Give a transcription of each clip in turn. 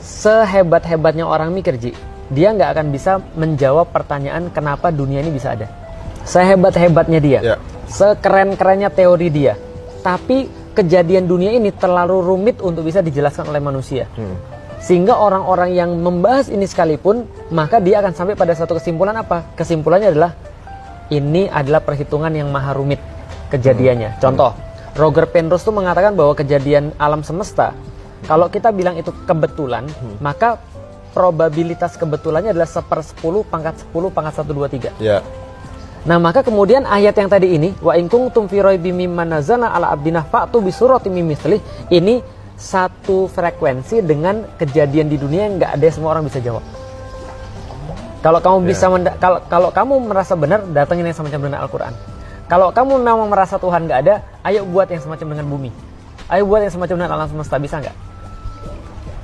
sehebat-hebatnya orang mikir, Ji, dia nggak akan bisa menjawab pertanyaan kenapa dunia ini bisa ada. Sehebat-hebatnya dia, sekeren-kerennya teori dia, tapi kejadian dunia ini terlalu rumit untuk bisa dijelaskan oleh manusia. Sehingga orang-orang yang membahas ini sekalipun, maka dia akan sampai pada satu kesimpulan apa? Kesimpulannya adalah ini adalah perhitungan yang maha rumit kejadiannya. Contoh, Roger Penrose tuh mengatakan bahwa kejadian alam semesta, kalau kita bilang itu kebetulan, maka probabilitas kebetulannya adalah 1/10 pangkat 10 pangkat 123. Nah, maka kemudian ayat yang tadi ini, wa in kuntum fi raibim mimma nazzalna ala abdina fa'tu bi suratin min mithlih, ini satu frekuensi dengan kejadian di dunia yang nggak ada semua orang bisa jawab. Kalau kamu bisa kalau kamu merasa benar, datangin yang semacam dengan Al-Quran. Kalau kamu memang merasa Tuhan nggak ada, ayo buat yang semacam dengan bumi. Ayo buat yang semacam dengan alam semesta, bisa nggak?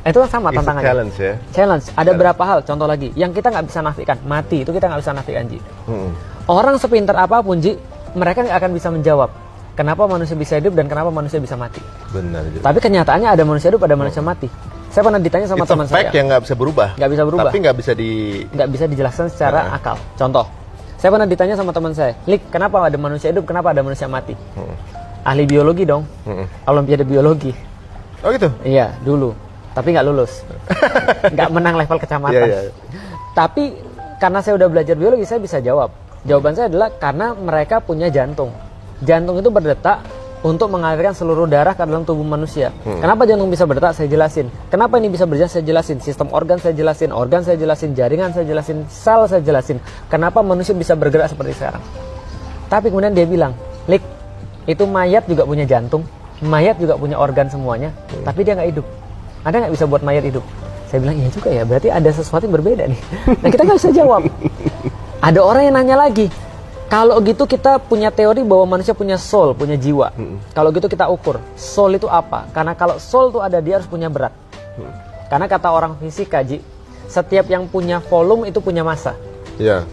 Itu kan sama tantangannya. Challenge ya. Challenge. Ada berapa hal? Contoh lagi, yang kita nggak bisa nafikan, mati itu kita nggak bisa nafikan, Ji. Orang sepintar apapun, Ji, mereka nggak akan bisa menjawab kenapa manusia bisa hidup dan kenapa manusia bisa mati. Benar. Tapi kenyataannya ada manusia hidup, ada manusia mati. Saya pernah ditanya sama teman saya. Fact yang nggak bisa berubah. Nggak bisa berubah. Tapi nggak bisa dijelaskan secara akal. Contoh, saya pernah ditanya sama teman saya, Lik, kenapa ada manusia hidup, kenapa ada manusia mati? Ahli biologi dong, Olimpiade biologi. Oh gitu? Iya, dulu. Tapi nggak lulus. Nggak menang level kecamatan. Tapi karena saya udah belajar biologi, saya bisa jawab. Jawaban saya adalah karena mereka punya jantung. Jantung itu berdetak untuk mengalirkan seluruh darah ke dalam tubuh manusia. Kenapa jantung bisa berdetak? Saya jelasin. Kenapa ini bisa berjalan? Saya jelasin. Sistem organ saya jelasin. Organ saya jelasin. Jaringan saya jelasin. Sel saya jelasin. Kenapa manusia bisa bergerak seperti sekarang? Tapi kemudian dia bilang, Lik, itu mayat juga punya jantung. Mayat juga punya organ semuanya. Tapi dia nggak hidup. Ada nggak bisa buat mayat hidup? Saya bilang, iya juga ya. Berarti ada sesuatu yang berbeda nih. Nah, kita nggak bisa jawab. Ada orang yang nanya lagi, kalau gitu kita punya teori bahwa manusia punya soul, punya jiwa. Kalau gitu kita ukur, soul itu apa? Karena kalau soul itu ada, dia harus punya berat. Karena kata orang fisika, Ji, setiap yang punya volume itu punya massa.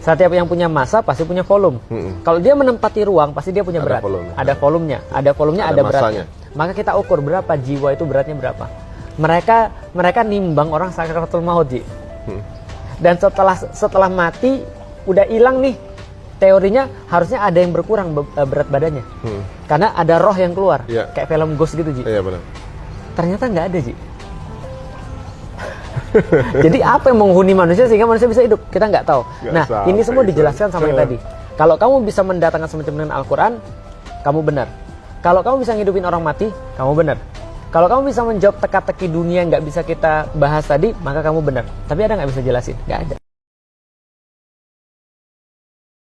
Setiap yang punya massa pasti punya volume. Kalau dia menempati ruang, pasti dia punya berat. Ada volumenya, ada beratnya. Maka kita ukur berapa jiwa itu beratnya berapa. Mereka nimbang orang sakaratul maut, Ji. Dan setelah mati udah hilang nih, teorinya harusnya ada yang berkurang berat badannya. Karena ada roh yang keluar, kayak film Ghost gitu, Ji. Benar. Ternyata nggak ada, Ji. Jadi apa yang menghuni manusia sehingga manusia bisa hidup? Kita nggak tahu. Ini semua dijelaskan sama yang tadi. Kalau kamu bisa mendatangkan semacam dengan Al-Quran, kamu benar. Kalau kamu bisa ngidupin orang mati, kamu benar. Kalau kamu bisa menjawab teka-teki dunia yang nggak bisa kita bahas tadi, maka kamu benar. Tapi ada nggak bisa jelasin? Nggak ada.